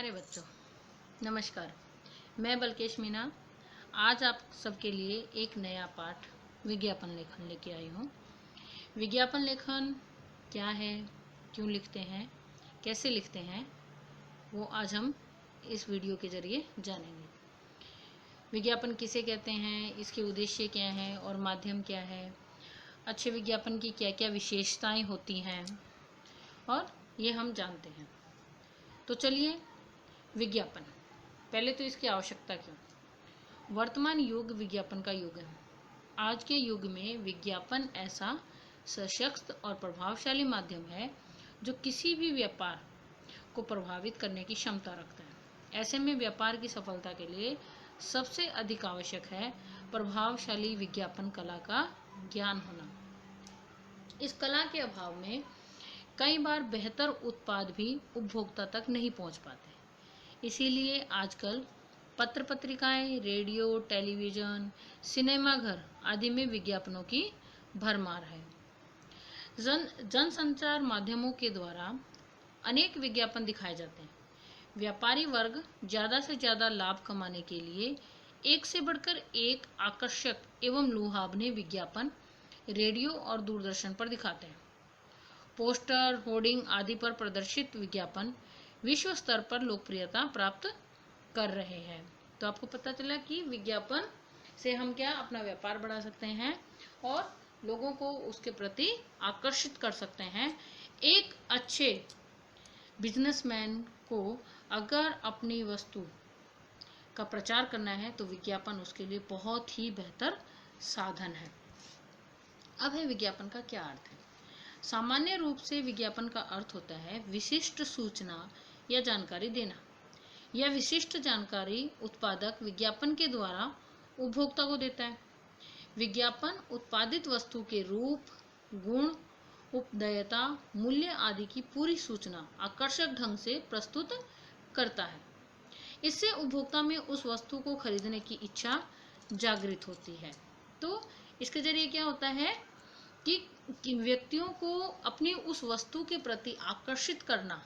प्यारे बच्चों, नमस्कार। मैं बल्केश मीना आज आप सबके लिए एक नया पाठ विज्ञापन लेखन लेके आई हूँ। विज्ञापन लेखन क्या है, क्यों लिखते हैं, कैसे लिखते हैं, वो आज हम इस वीडियो के ज़रिए जानेंगे। विज्ञापन किसे कहते हैं, इसके उद्देश्य क्या हैं और माध्यम क्या है, अच्छे विज्ञापन की क्या क्या विशेषताएं होती हैं, और ये हम जानते हैं। तो चलिए, विज्ञापन पहले तो इसकी आवश्यकता क्यों। वर्तमान युग विज्ञापन का युग है। आज के युग में विज्ञापन ऐसा सशक्त और प्रभावशाली माध्यम है जो किसी भी व्यापार को प्रभावित करने की क्षमता रखता है। ऐसे में व्यापार की सफलता के लिए सबसे अधिक आवश्यक है प्रभावशाली विज्ञापन कला का ज्ञान होना। इस कला के अभाव में कई बार बेहतर उत्पाद भी उपभोक्ता तक नहीं पहुंच पाते। इसीलिए आजकल पत्र पत्रिकाएं, रेडियो, टेलीविज़न, सिनेमाघर आदि में विज्ञापनों की भरमार है। जनसंचार माध्यमों के द्वारा अनेक विज्ञापन दिखाए जाते हैं। व्यापारी वर्ग ज़्यादा से ज़्यादा लाभ कमाने के लिए एक से बढ़कर एक आकर्षक एवं लुभावने विज्ञापन रेडियो और दूरदर्शन पर दिखाते हैं। पोस्टर, होर्डिंग आदि पर प्रदर्शित विज्ञापन विश्व स्तर पर लोकप्रियता प्राप्त कर रहे हैं। तो आपको पता चला कि विज्ञापन से हम क्या अपना व्यापार बढ़ा सकते हैं और लोगों को उसके प्रति आकर्षित कर सकते हैं। एक अच्छे बिजनेसमैन को अगर अपनी वस्तु का प्रचार करना है तो विज्ञापन उसके लिए बहुत ही बेहतर साधन है। अब है विज्ञापन का क्या अर्थ है। सामान्य रूप से विज्ञापन का अर्थ होता है विशिष्ट सूचना या जानकारी देना। यह विशिष्ट जानकारी उत्पादक विज्ञापन के द्वारा उपभोक्ता को देता है। विज्ञापन उत्पादित वस्तु के रूप, गुण, उपदेयता, मूल्य आदि की पूरी सूचना आकर्षक ढंग से प्रस्तुत करता है। इससे उपभोक्ता में उस वस्तु को खरीदने की इच्छा जागृत होती है। तो इसके जरिए क्या होता है कि व्यक्तियों को अपनी उस वस्तु के प्रति आकर्षित करना,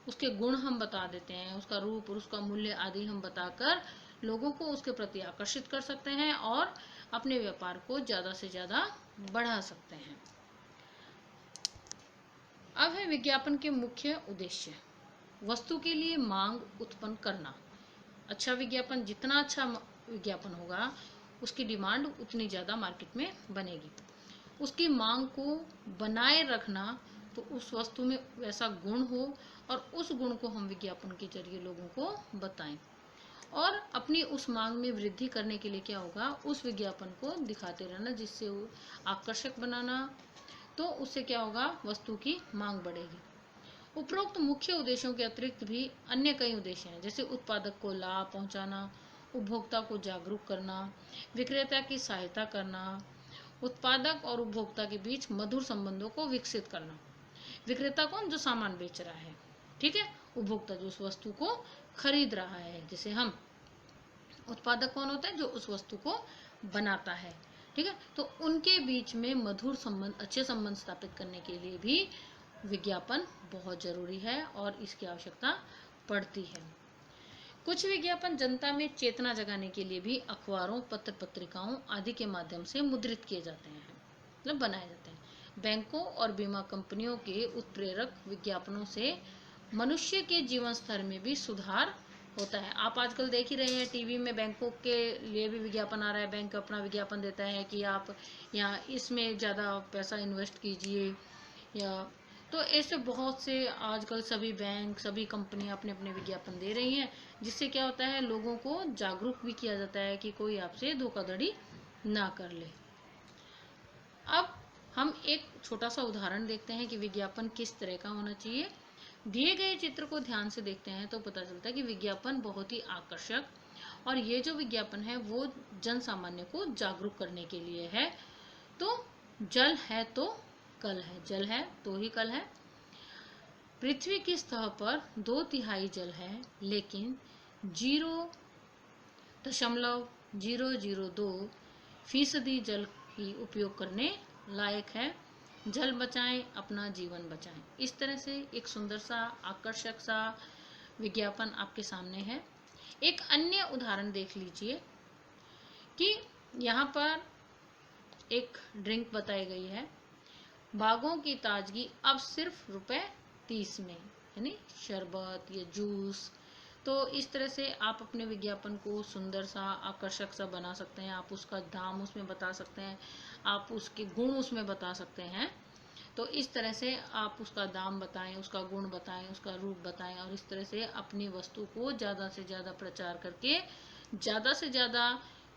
उसके गुण हम बता देते हैं, उसका रूप और उसका मूल्य आदि हम बताकर लोगों को उसके प्रति आकर्षित कर सकते हैं और अपने व्यापार को ज़्यादा से ज़्यादा बढ़ा सकते हैं। अब है विज्ञापन के मुख्य उद्देश्य। वस्तु के लिए मांग उत्पन्न करना। अच्छा विज्ञापन, जितना अच्छा विज्ञापन होगा उसकी डिमांड उतनी ज़्यादा मार्केट में बनेगी। उसकी मांग को बनाए रखना, तो उस वस्तु में वैसा गुण हो और उस गुण को हम विज्ञापन के जरिए लोगों को बताएं। और अपनी उस मांग में वृद्धि करने के लिए क्या होगा, उस विज्ञापन को दिखाते रहना, जिससे वो आकर्षक बनाना। तो उससे क्या होगा, वस्तु की मांग बढ़ेगी। उपरोक्त मुख्य उद्देश्यों के अतिरिक्त भी अन्य कई उद्देश्य हैं, जैसे उत्पादक को लाभ पहुंचाना, उपभोक्ता को जागरूक करना, विक्रेता की सहायता करना, उत्पादक और उपभोक्ता के बीच मधुर संबंधों को विकसित करना। विक्रेता कौन, जो सामान बेच रहा है, ठीक है। उपभोक्ता जो उस वस्तु को खरीद रहा है, जैसे हम। उत्पादक कौन होता है, जो उस वस्तु को बनाता है, ठीक है। तो उनके बीच में मधुर संबंध, अच्छे संबंध स्थापित करने के लिए भी विज्ञापन बहुत जरूरी है और इसकी आवश्यकता पड़ती है। कुछ विज्ञापन जनता में चेतना जगाने के लिए भी अखबारों, पत्र पत्रिकाओं आदि के माध्यम से मुद्रित किए जाते हैं, मतलब बनाए जाते हैं। बैंकों और बीमा कंपनियों के उत्प्रेरक विज्ञापनों से मनुष्य के जीवन स्तर में भी सुधार होता है। आप आजकल देख ही रहे हैं, टीवी में बैंकों के लिए भी विज्ञापन आ रहा है। बैंक अपना विज्ञापन देता है कि आप यहाँ इसमें ज़्यादा पैसा इन्वेस्ट कीजिए, या तो ऐसे बहुत से आजकल सभी बैंक, सभी कंपनियां अपने अपने विज्ञापन दे रही हैं, जिससे क्या होता है, लोगों को जागरूक भी किया जाता है कि कोई आपसे धोखाधड़ी ना कर ले। अब हम एक छोटा सा उदाहरण देखते हैं कि विज्ञापन किस तरह का होना चाहिए। दिए गए चित्र को ध्यान से देखते हैं तो पता चलता है कि विज्ञापन बहुत ही आकर्षक, और ये जो विज्ञापन है वो जन सामान्य को जागरूक करने के लिए है। तो जल है तो कल है, जल है तो ही कल है। पृथ्वी की सतह पर 2/3 जल है, लेकिन 0.002% जल ही उपयोग करने लायक है। जल बचाएं, अपना जीवन बचाएं। इस तरह से एक सुंदर सा, आकर्षक सा विज्ञापन आपके सामने है। एक अन्य उदाहरण देख लीजिए कि यहाँ पर एक ड्रिंक बताई गई है, बागों की ताजगी अब सिर्फ ₹30 में, यानी शरबत या जूस। तो इस तरह से आप अपने विज्ञापन को सुंदर सा, आकर्षक सा बना सकते हैं। आप उसका दाम उसमें बता सकते हैं, आप उसके गुण उसमें बता सकते हैं। तो इस तरह से आप उसका दाम बताएं, उसका गुण बताएं, उसका रूप बताएं, और इस तरह से अपनी वस्तु को ज़्यादा से ज़्यादा प्रचार करके ज़्यादा से ज़्यादा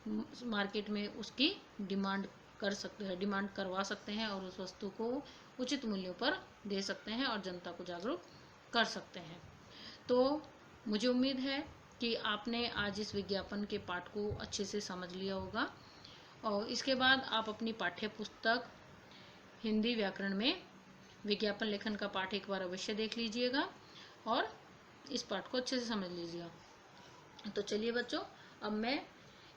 मार्केट में उसकी डिमांड कर सकते हैं, डिमांड करवा सकते हैं, और उस वस्तु को उचित मूल्यों पर दे सकते हैं और जनता को जागरूक कर सकते हैं। तो मुझे उम्मीद है कि आपने आज इस विज्ञापन के पाठ को अच्छे से समझ लिया होगा, और इसके बाद आप अपनी पाठ्य पुस्तक हिंदी व्याकरण में विज्ञापन लेखन का पाठ एक बार अवश्य देख लीजिएगा और इस पाठ को अच्छे से समझ लीजिएगा। तो चलिए बच्चों, अब मैं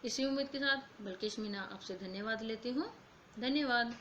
इसी उम्मीद के साथ बल्केश मीना आपसे धन्यवाद लेती हूँ। धन्यवाद।